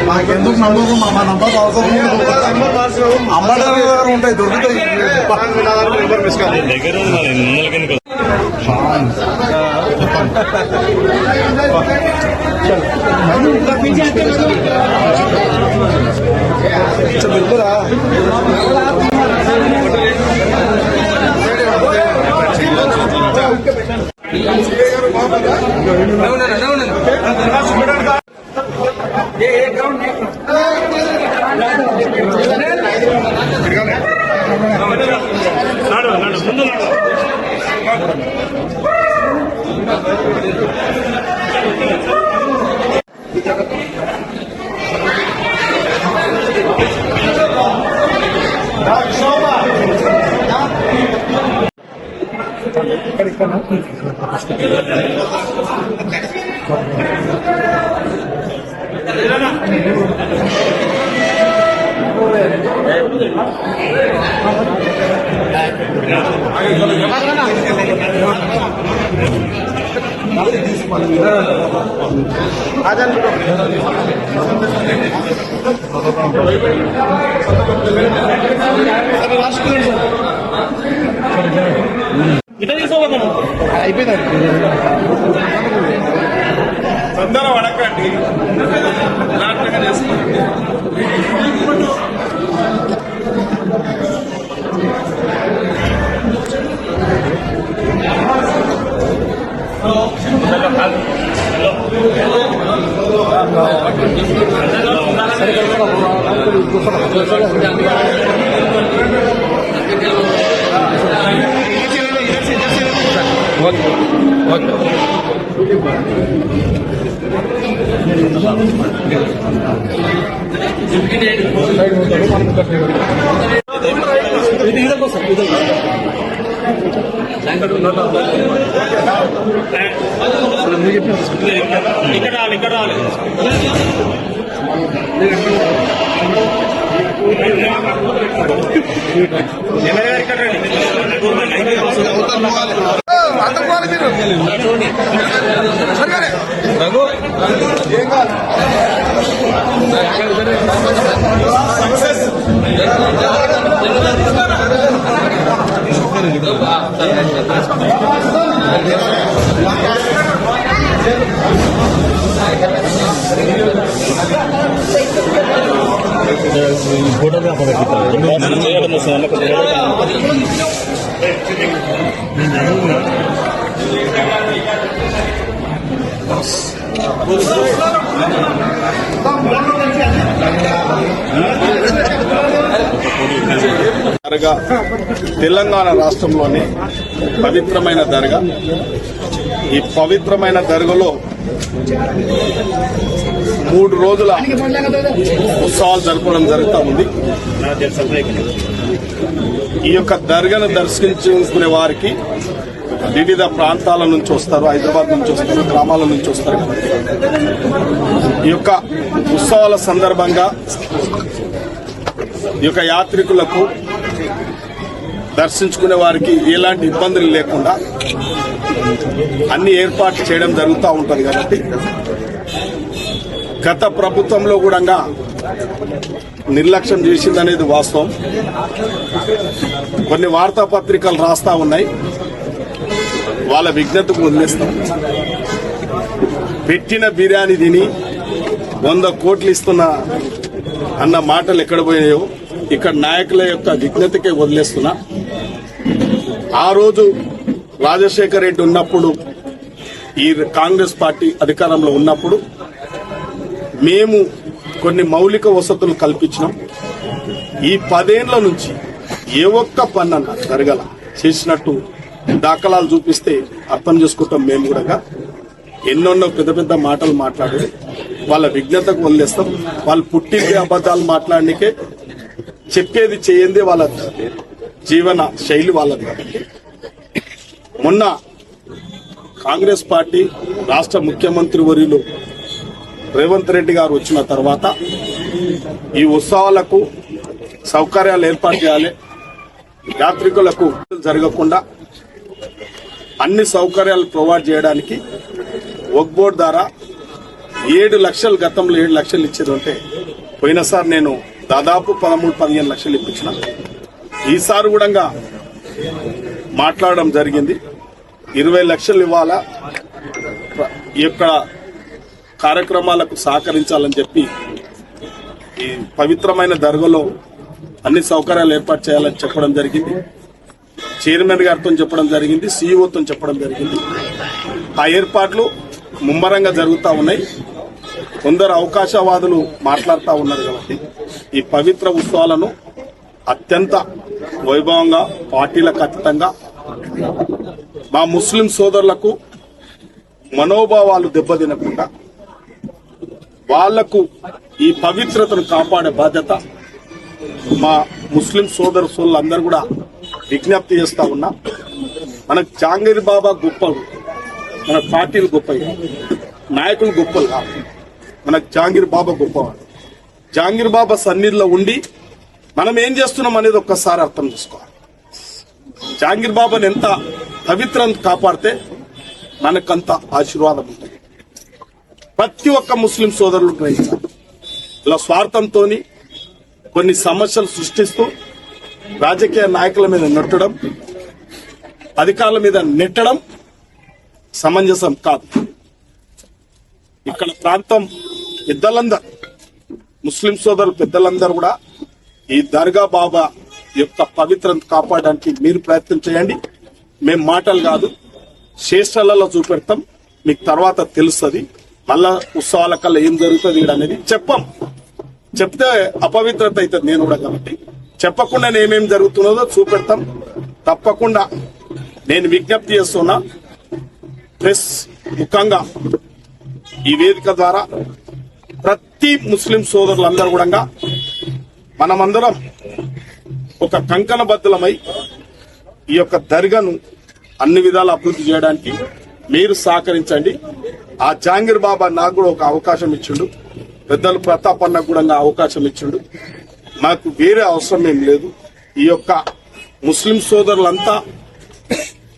మాకెందుకు నమ్మకం మా నమ్మకం అవసరం అమ్మడానికి ఉంటాయి దొరుకుతాయి దగ్గర బిల్కురా అయిపోయింది అందరూ అడగండి ఇక్కడ ఫోటోగ్రాఫర్ దర్గా తెలంగాణ రాష్ట్రంలోని పవిత్రమైన దర్గా. ఈ పవిత్రమైన దర్గాలో 3 రోజుల ఉత్సవాలు జరపడం జరుగుతూ ఉంది. ఈ యొక్క దర్గాను దర్శించుకునే వారికి వివిధ ప్రాంతాల నుంచి వస్తారు, హైదరాబాద్ నుంచి వస్తారు, గ్రామాల నుంచి వస్తారు. ఈ యొక్క ఉత్సవాల సందర్భంగా ఈ యొక్క యాత్రికులకు దర్శించుకునే వారికి ఎలాంటి ఇబ్బందులు లేకుండా అన్ని ఏర్పాట్లు చేయడం జరుగుతూ ఉంటుంది. కాబట్టి గత ప్రభుత్వంలో కూడా నిర్లక్ష్యం చేసిందనేది వాస్తవం. కొన్ని వార్తాపత్రికలు రాస్తా ఉన్నాయి, వాళ్ళ విజ్ఞతకు వదిలేస్తాం. పెట్టిన బిర్యానీ తిని 100 కోట్లు ఇస్తున్నా అన్న మాటలు ఎక్కడ పోయాయో ఇక్కడ నాయకుల యొక్క విజ్ఞతకే వదిలేస్తున్నా. ఆ రోజు రాజశేఖర్ రెడ్డి ఉన్నప్పుడు, ఈ కాంగ్రెస్ పార్టీ అధికారంలో ఉన్నప్పుడు మేము కొన్ని మౌలిక వసతులు కల్పించినాం. ఈ 10 ఏళ్ల నుంచి ఏ ఒక్క పన్నన్న జరగల. చేసినట్టు దాఖలాలు చూపిస్తే అర్థం చేసుకుంటాం. మేము కూడా ఎన్నెన్నో పెద్ద పెద్ద మాటలు మాట్లాడి వాళ్ళ విజ్ఞతకు వదిలేస్తాం. వాళ్ళు పుట్టిందే అబద్దాలు మాట్లాడనికే, చెప్పేది చేయందే వాళ్ళ జీవన శైలి వాళ్ళది. మొన్న కాంగ్రెస్ పార్టీ రాష్ట్ర ముఖ్యమంత్రి వర్యులు రేవంత్ రెడ్డి గారు వచ్చిన తర్వాత ఈ ఉత్సవాలకు సౌకర్యాలు ఏర్పాటు చేయాలి, యాత్రికులకు జరగకుండా అన్ని సౌకర్యాలు ప్రొవైడ్ చేయడానికి వక్ఫ్ బోర్డు ద్వారా 7 లక్షలు, గతంలో 7 లక్షలు ఇచ్చేది ఉంటే పోయినసారి నేను దాదాపు 13-15 లక్షలు ఇప్పించిన. ఈసారి కూడా మాట్లాడడం జరిగింది, 20 లక్షలు ఇవ్వాలా, ఈ యొక్క కార్యక్రమాలకు సహకరించాలని చెప్పి ఈ పవిత్రమైన దర్గాలో అన్ని సౌకర్యాలు ఏర్పాటు చేయాలని చెప్పడం జరిగింది. చైర్మన్ గారితో చెప్పడం జరిగింది, సీఈఓతో చెప్పడం జరిగింది. ఆ ఏర్పాట్లు ముమ్మరంగా జరుగుతూ ఉన్నాయి. కొందరు అవకాశవాదులు మాట్లాడుతూ ఉన్నారు కాబట్టి ఈ పవిత్ర ఉత్సవాలను అత్యంత వైభవంగా, పార్టీలకు అతీతంగా మా ముస్లిం సోదరులకు మనోభావాలు దెబ్బతినకుండా వాళ్లకు ఈ పవిత్రతను కాపాడే బాధ్యత మా ముస్లిం సోదరులందరూ కూడా విజ్ఞప్తి చేస్తా ఉన్నా. మనకు జహాంగీర్ బాబా గొప్పలు, మన పార్టీలు గొప్పవి, నాయకులు గొప్పలు కాదు, మనకు జహాంగీర్ బాబా గొప్పవాడు. జహాంగీర్ బాబా సన్నిధిలో ఉండి మనం ఏం చేస్తున్నాం అనేది ఒక్కసారి అర్థం చేసుకోవాలి. జహాంగీర్ బాబాని ఎంత పవిత్రం కాపాడితే మనకంత ఆశీర్వాదం ఉంటుంది. ప్రతి ఒక్క ముస్లిం సోదరులు గ్రహించాలి. ఇలా స్వార్థంతో కొన్ని సమస్యలు సృష్టిస్తూ రాజకీయ నాయకుల మీద నెట్టడం, అధికారుల మీద నెట్టడం సమంజసం కాదు. ఇక్కడ ప్రాంతం పెద్దలందరూ, ముస్లిం సోదరులు పెద్దలందరూ కూడా ఈ దర్గా బాబా యొక్క పవిత్రత కాపాడడానికి మీరు ప్రయత్నం చేయండి. మేము మాటలు కాదు, చేష్టలలో చూపెడతాం, మీకు తర్వాత తెలుస్తుంది. మళ్ళా ఉత్సవాల కల్లా ఏం జరుగుతుంది అనేది చెప్పాం. చెప్తే అపవిత్రత అవుతుంది నేను కూడా, కాబట్టి చెప్పకుండా ఏమేమి జరుగుతున్నదో చూపెడతాం. తప్పకుండా నేను విజ్ఞప్తి చేస్తున్నా, ప్రెస్ ముఖంగా ఈ వేదిక ద్వారా ప్రతి ముస్లిం సోదరులందరూ కూడా మనమందరం ఒక కంకణబద్ధులమై ఈ యొక్క దర్గాను అన్ని విధాలు అభివృద్ధి చేయడానికి మీరు సహకరించండి. ఆ జహాంగీర్ బాబా నాకు కూడా ఒక అవకాశం ఇచ్చిండు, పెద్దలు ప్రతాప్ అన్నకు కూడా అవకాశం ఇచ్చిండు. మాకు వేరే అవసరం ఏం లేదు. ఈ యొక్క ముస్లిం సోదరులంతా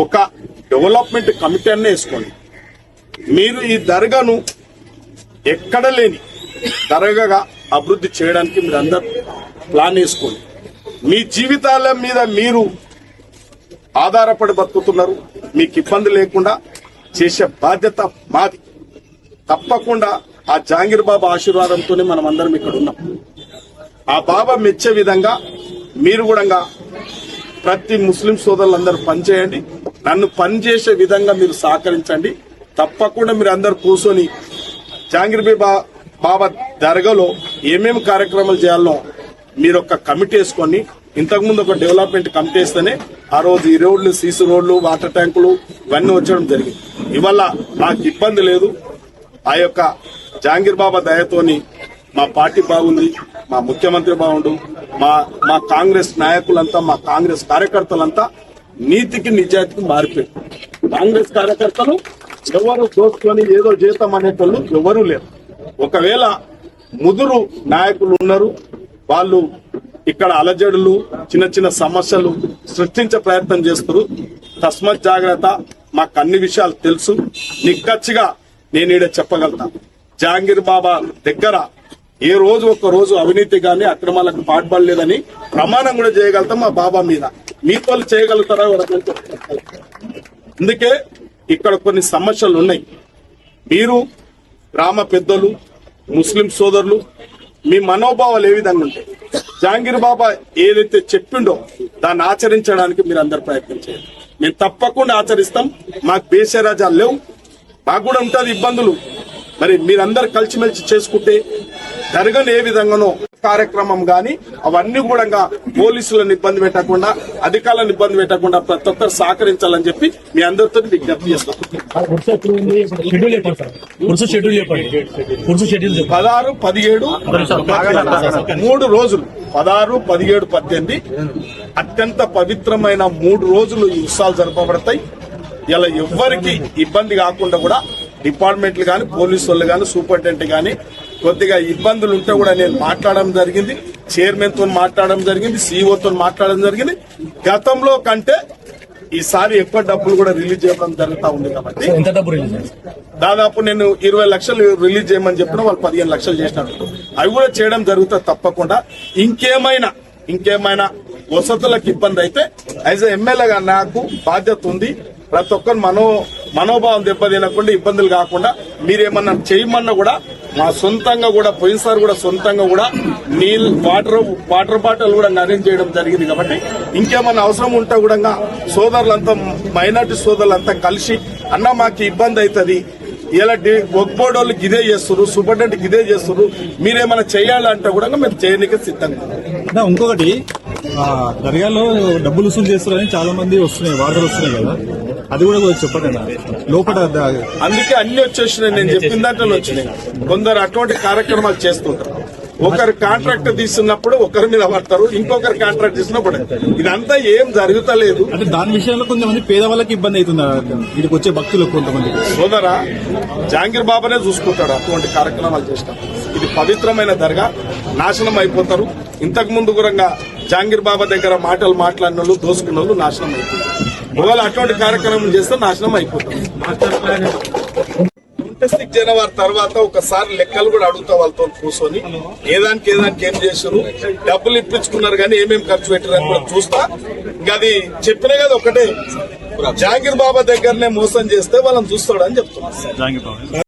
ఒక డెవలప్మెంట్ కమిటీ అనే వేసుకోండి. మీరు ఈ దర్గాను ఎక్కడ లేని దర్గాగా అభివృద్ధి చేయడానికి మీరు అందరు ప్లాన్ వేసుకోండి. మీ జీవితాల మీద మీరు ఆధారపడి బతుకుతున్నారు, మీకు ఇబ్బంది లేకుండా చేసే బాధ్యత మాది. తప్పకుండా ఆ జహాంగీర్ బాబా ఆశీర్వాదంతోనే మనం అందరం ఇక్కడ ఉన్నాం. ఆ బాబా మెచ్చే విధంగా మీరు కూడా ప్రతి ముస్లిం సోదరులందరూ పనిచేయండి. నన్ను పనిచేసే విధంగా మీరు సహకరించండి. తప్పకుండా మీరు అందరు కూర్చొని జహాంగీర్ బాబా దర్గాలో ఏమేమి కార్యక్రమాలు చేయాలో మీరు ఒక కమిటీ వేసుకొని, ఇంతకుముందు ఒక డెవలప్మెంట్ కమిటీ వేస్తేనే ఆ రోజు ఈ రోడ్లు, సీసీ రోడ్లు, వాటర్ ట్యాంకులు ఇవన్నీ వచ్చడం జరిగింది. ఇవాళ నాకు ఇబ్బంది లేదు. ఆ యొక్క జహాంగీర్ బాబా దయతోని మా పార్టీ బాగుంది, మా ముఖ్యమంత్రి బాగుండు, మా కాంగ్రెస్ నాయకులంతా, మా కాంగ్రెస్ కార్యకర్తలంతా నీతికి నిజాయితీకి మారిపోయారు. కాంగ్రెస్ కార్యకర్తలు ఎవరు దోచుకొని ఏదో జీతం అనేటోళ్ళు ఎవరూ లేరు. ఒకవేళ ముదురు నాయకులు ఉన్నారు, వాళ్ళు ఇక్కడ అలజడులు, చిన్న చిన్న సమస్యలు సృష్టించే ప్రయత్నం చేస్తారు. తస్మత్ జాగ్రత్త. మాకు అన్ని విషయాలు తెలుసు. నిక్కచ్చిగా నేను ఈడ చెప్పగలుగుతా, జహాంగీర్ బాబా దగ్గర ఏ రోజు ఒక్క రోజు అవినీతి గాని అక్రమాలకు పాటుపడలేదని ప్రమాణం కూడా చేయగలుగుతాం మా బాబా మీద. మీతో చేయగలుగుతారా? అందుకే ఇక్కడ కొన్ని సమస్యలు ఉన్నాయి. మీరు గ్రామ పెద్దలు, ముస్లిం సోదరులు, మీ మనోభావాలు ఏ విధంగా ఉంటాయి? జహాంగీర్ బాబా ఏదైతే చెప్పిండో దాన్ని ఆచరించడానికి మీరు అందరు ప్రయత్నం చేయండి. మేము తప్పకుండా ఆచరిస్తాం. మాకు బేషరాజాలు లేవు, మాకు కూడా ఉంటుంది ఇబ్బందులు. మరి మీరందరూ కలిసిమెలిసి చేసుకుంటే జరగని ఏ విధంగానో కార్యక్రమం గాని అవన్నీ కూడా పోలీసులను ఇబ్బంది పెట్టకుండా, అధికారులను ఇబ్బంది పెట్టకుండా ప్రతి ఒక్కరు సహకరించాలని చెప్పి మీ అందరితో విజ్ఞప్తి చేస్తాం. 16, 17, 3 రోజులు 16, 17, 18 అత్యంత పవిత్రమైన 3 రోజులు ఈ ఉత్సవాలు జరపబడతాయి. ఇలా ఎవ్వరికి ఇబ్బంది కాకుండా కూడా డిపార్ట్మెంట్లు కానీ పోలీసు వాళ్ళు కానీ సూపరింటెండెంట్ కానీ కొద్దిగా ఇబ్బందులు ఉంటే కూడా నేను మాట్లాడడం జరిగింది, చైర్మన్ తో మాట్లాడడం జరిగింది, సీఈఓతో మాట్లాడడం జరిగింది. గతంలో కంటే ఈసారి ఎక్కువ డబ్బులు కూడా రిలీజ్ చేయడం జరుగుతూ ఉంది. కాబట్టి ఎంత డబ్బు రిలీజ్ చేశారు? దాదాపు నేను 20 లక్షలు రిలీజ్ చేయమని చెప్పిన వాళ్ళు 15 లక్షలు చేసినట్టు అవి కూడా చేయడం జరుగుతుంది. తప్పకుండా ఇంకేమైనా వసతులకు ఇబ్బంది అయితే యాజ్ ఎమ్మెల్యేగా నాకు బాధ్యత ఉంది. ప్రతి ఒక్కరు మనోభావం దెబ్బతినకుండా ఇబ్బందులు కాకుండా మీరేమన్నా చేయమన్నా కూడా మా సొంతంగా కూడా పోయినసారి కూడా సొంతంగా కూడా నీళ్ళు వాటర్ బాటిల్ కూడా అరేంజ్ చేయడం జరిగింది. కాబట్టి ఇంకేమన్నా అవసరం ఉంటే కూడా సోదరులంతా మైనార్టీ సోదరులంతా కలిసి అన్న మాకు ఇబ్బంది అవుతుంది, ఇలా వర్క్ బోర్డు వాళ్ళు ఇదే చేస్తారు, సూపరింటెండెంట్ ఇదే చేస్తారు, మీరేమైనా చేయాలంటే కూడా మేము చేయడానికి సిద్ధంగా ఉన్నాం. ఇంకొకటి దర్గాలో డబ్బులు వసూలు చేస్తారని చాలా మంది వస్తున్నాయి, వార్తలు వస్తున్నాయి కదా, అది కూడా చెప్పండి లోపల. అందుకే అన్ని వచ్చేసినాయి, నేను చెప్పిన దాంట్లో వచ్చినాయి. కొందరు అటువంటి కార్యక్రమాలు చేస్తుంటారు. ఒకరు కాంట్రాక్ట్ తీసుకున్నప్పుడు ఒకరి మీద పడతారు, ఇంకొకరు కాంట్రాక్ట్ తీసుకున్నప్పుడు ఇదంతా ఏం జరుగుతలేదు. అంటే దాని విషయంలో కొంతమంది పేదవాళ్ళకి ఇబ్బంది అవుతుంది, వీటికి వచ్చే భక్తులకు కొంతమంది. సోదరా, జహాంగీర్ బాబానే చూసుకుంటాడు అటువంటి కార్యక్రమాలు చేస్తాం. ఇది పవిత్రమైన దర్గా, నాశనం అయిపోతారు. ఇంతకు ముందు కూడా జహాంగీర్ బాబా దగ్గర మాటలు మాట్లాడిన వాళ్ళు, దోసుకున్న వాళ్ళు నాశనం అయిపోతారు. ఒకవేళ అటువంటి కార్యక్రమం చేస్తే నాశనం అయిపోతారు. 26 జనవరి తర్వాత ఒకసారి లెక్కలు కూడా అడుగుతా వాళ్ళతో కూర్చొని ఏదానికి ఏం చేశారు, డబ్బులు ఇప్పించుకున్నారు కానీ ఏమేమి ఖర్చు పెట్టారని కూడా చూస్తా. ఇంకా అది చెప్పినా కదా ఒకటే, జహాంగీర్ బాబా దగ్గరనే మోసం చేస్తే వాళ్ళని చూస్తాడని చెప్తున్నారు.